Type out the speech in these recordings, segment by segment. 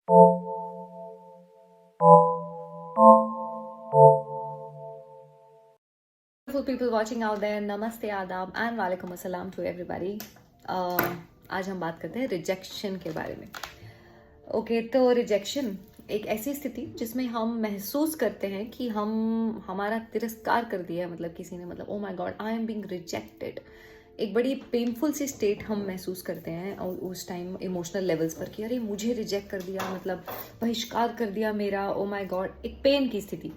Beautiful people watching out there, नमस्ते, आदाब and वालेकुम अस्सलाम टू एवरीबॉडी। आज हम बात करते हैं रिजेक्शन के बारे में। ओके, तो रिजेक्शन एक ऐसी स्थिति जिसमें हम महसूस करते हैं कि हमारा तिरस्कार कर दिया है, मतलब किसी ने, मतलब oh my God I am being rejected. एक बड़ी पेनफुल सी स्टेट हम महसूस करते हैं और उस टाइम इमोशनल लेवल्स पर कि अरे मुझे रिजेक्ट कर दिया, मतलब बहिष्कार कर दिया मेरा, ओ माय गॉड, एक पेन की स्थिति।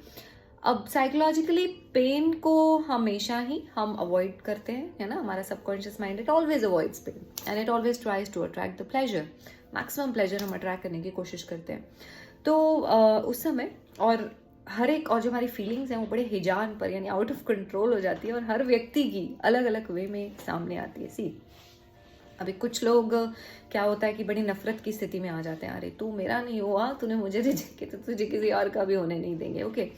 अब साइकोलॉजिकली पेन को हमेशा ही हम अवॉइड करते हैं, है ना। हमारा subconscious mind it always avoids pain and it always tries to attract the pleasure. Maximum pleasure हम अट्रैक्ट करने की कोशिश करते हैं। तो उस समय और हर एक, और जो हमारी फीलिंग्स हैं वो बड़े हिजान पर यानी आउट ऑफ कंट्रोल हो जाती है और हर व्यक्ति की अलग अलग वे में सामने आती है। सी, अभी कुछ लोग क्या होता है कि बड़ी नफरत की स्थिति में आ जाते हैं, अरे तू मेरा नहीं हुआ, तूने मुझे रिजेक्ट किया तो तुझे किसी और का भी होने नहीं देंगे। ओके,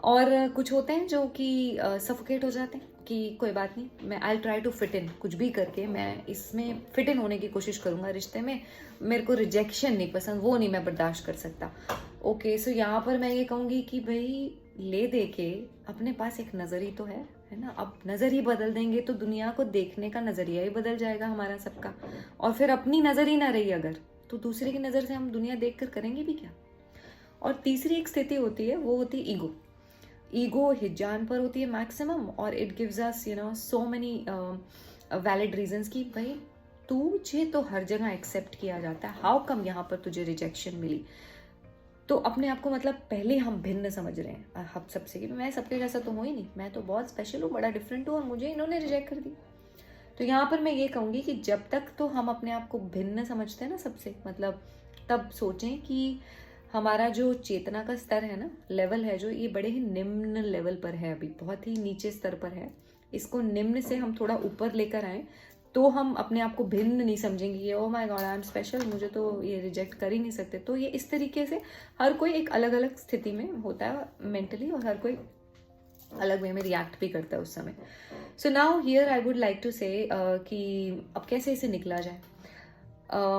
और कुछ होते हैं जो कि सफोकेट हो जाते हैं कि कोई बात नहीं, मैं I try to fit in, कुछ भी करके मैं इसमें फिट इन होने की कोशिश करूंगा रिश्ते में। मेरे को रिजेक्शन नहीं पसंद, वो नहीं मैं बर्दाश्त कर सकता। ओके, सो यहाँ पर मैं ये कहूँगी कि भाई ले दे के अपने पास एक नज़र ही तो है ना। अब नज़र ही बदल देंगे तो दुनिया को देखने का नज़रिया ही बदल जाएगा हमारा सबका। और फिर अपनी नज़र ही ना रही अगर, तो दूसरे की नज़र से हम दुनिया देख कर करेंगे भी क्या। और तीसरी एक स्थिति होती है, वो होती है ईगो। ईगो हिजान पर होती है मैक्सिमम, और it gives us so many valid reasons कि भाई तुझे तो हर जगह एक्सेप्ट किया जाता है, हाउ कम यहाँ पर तुझे रिजेक्शन मिली। तो अपने आप को मतलब पहले हम भिन्न समझ रहे हैं हम सबसे कि मैं सबके जैसा तो हूँ ही नहीं, मैं तो बहुत स्पेशल हूँ, बड़ा डिफरेंट हूँ और मुझे इन्होंने रिजेक्ट कर दी। तो यहाँ पर मैं ये कहूँगी कि जब तक तो हम अपने आप को भिन्न समझते हैं ना सबसे, मतलब तब सोचें कि हमारा जो चेतना का स्तर है ना, लेवल है जो, ये बड़े ही निम्न लेवल पर है, अभी बहुत ही नीचे स्तर पर है। इसको निम्न से हम थोड़ा ऊपर लेकर आए तो हम अपने आप को भिन्न नहीं समझेंगे ये oh my God I am special, मुझे तो ये रिजेक्ट कर ही नहीं सकते। तो ये इस तरीके से हर कोई एक अलग अलग स्थिति में होता है मेंटली, और हर कोई अलग वे में रिएक्ट भी करता है उस समय। So now here I would like to say कि अब कैसे इसे निकला जाए।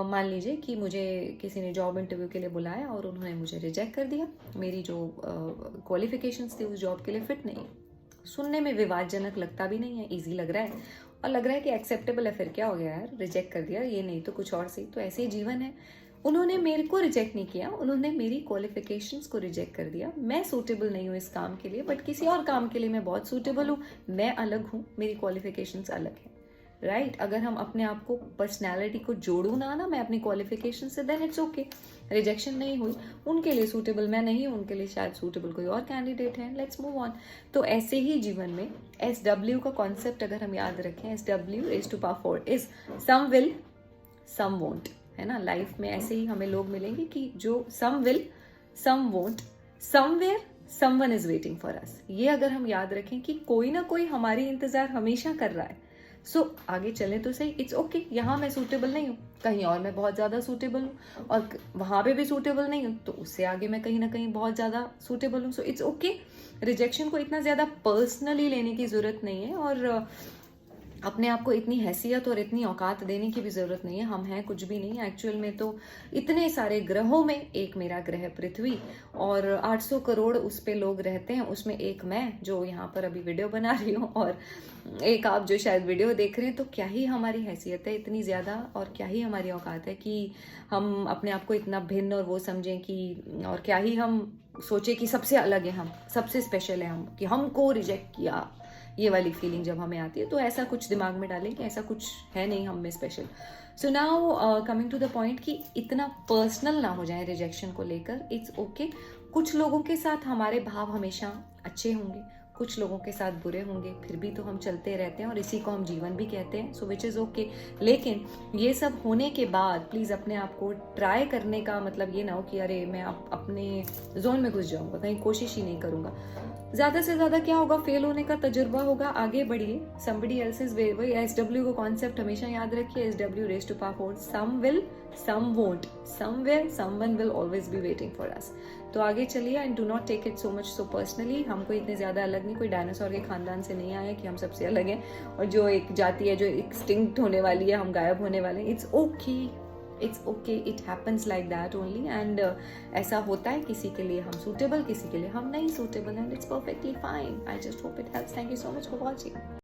मान लीजिए कि मुझे किसी ने जॉब इंटरव्यू के लिए बुलाया और उन्होंने मुझे रिजेक्ट कर दिया, मेरी जो क्वालिफिकेशंस थी उस जॉब के लिए फिट नहीं। सुनने में विवादजनक लगता भी नहीं है, इजी लग रहा है और लग रहा है कि एक्सेप्टेबल है, फिर क्या हो गया यार, रिजेक्ट कर दिया, ये नहीं तो कुछ और सही, तो ऐसे ही जीवन है। उन्होंने मेरे को रिजेक्ट नहीं किया, उन्होंने मेरी क्वालिफिकेशंस को रिजेक्ट कर दिया। मैं सूटेबल नहीं हूँ इस काम के लिए, बट किसी और काम के लिए मैं बहुत सूटेबल हूँ। मैं अलग हूँ, मेरी क्वालिफिकेशंस अलग है, राइट। अगर हम अपने आप को, पर्सनैलिटी को जोड़ू ना मैं अपनी क्वालिफिकेशन से, देन इट्स ओके। रिजेक्शन नहीं हुई, उनके लिए सूटेबल मैं नहीं हूँ, उनके लिए शायद सूटेबल कोई और कैंडिडेट है, लेट्स मूव ऑन। तो ऐसे ही जीवन में SW का कॉन्सेप्ट अगर हम याद रखें, SW is to power 4 is some will some won't, है ना। लाइफ में ऐसे ही हमें लोग मिलेंगे कि जो some will some won't, somewhere someone is waiting for us. ये अगर हम याद रखें कि कोई ना कोई हमारी इंतजार हमेशा कर रहा है, सो आगे चले तो सही, इट्स ओके। यहाँ मैं सूटेबल नहीं हूँ, कहीं और मैं बहुत ज़्यादा सूटेबल हूँ, और वहाँ पे भी सूटेबल नहीं हूँ, तो उससे आगे मैं कहीं ना कहीं बहुत ज़्यादा सूटेबल हूँ। So it's okay. रिजेक्शन को इतना ज़्यादा पर्सनली लेने की ज़रूरत नहीं है, और अपने आप को इतनी हैसियत और इतनी औकात देने की भी ज़रूरत नहीं है। हम हैं कुछ भी नहीं एक्चुअल में। तो इतने सारे ग्रहों में एक मेरा ग्रह पृथ्वी, और 800 करोड़ उस पे लोग रहते हैं, उसमें एक मैं जो यहाँ पर अभी वीडियो बना रही हूँ, और एक आप जो शायद वीडियो देख रहे हैं। तो क्या ही हमारी हैसियत है इतनी ज़्यादा, और क्या ही हमारी औकात है कि हम अपने आप को इतना भिन्न और वो समझें कि, और क्या ही हम सोचे कि सबसे अलग है हम, सबसे स्पेशल है हम, कि हमको रिजेक्ट किया, ये वाली फीलिंग जब हमें आती है। तो ऐसा कुछ दिमाग में डालें कि ऐसा कुछ है नहीं हम में special. So now coming to the point कि इतना पर्सनल ना हो जाए रिजेक्शन को लेकर, इट्स ओके। कुछ लोगों के साथ हमारे भाव हमेशा अच्छे होंगे, कुछ लोगों के साथ बुरे होंगे, फिर भी तो हम चलते रहते हैं और इसी को हम जीवन भी कहते हैं। सो विच इज़ ओके। लेकिन ये सब होने के बाद प्लीज़ अपने आप को ट्राई करने का मतलब ये ना हो कि अरे मैं अपने जोन में घुस जाऊंगा, कहीं कोशिश ही नहीं करूंगा। ज़्यादा से ज़्यादा क्या होगा, फेल होने का तजुर्बा होगा, आगे बढ़िए, somebody else's way। वही SW का कॉन्सेप्ट हमेशा याद रखिए, SW raised to power 4, some will some won't, somewhere someone will always be waiting for us। तो आगे चलिए and do not take it so much so personally. हम कोई इतने ज़्यादा अलग नहीं, कोई डायनासोर के खानदान से नहीं आए कि हम सबसे अलग हैं, और जो एक जाति है जो एक्सटिंक्ट होने वाली है, हम गायब होने वाले हैं। It's okay, it's okay, it happens like that only, and ऐसा होता है, किसी के लिए हम सूटेबल, किसी के लिए हम नहीं suitable, and it's perfectly fine. I just hope it helps. Thank you so much for watching.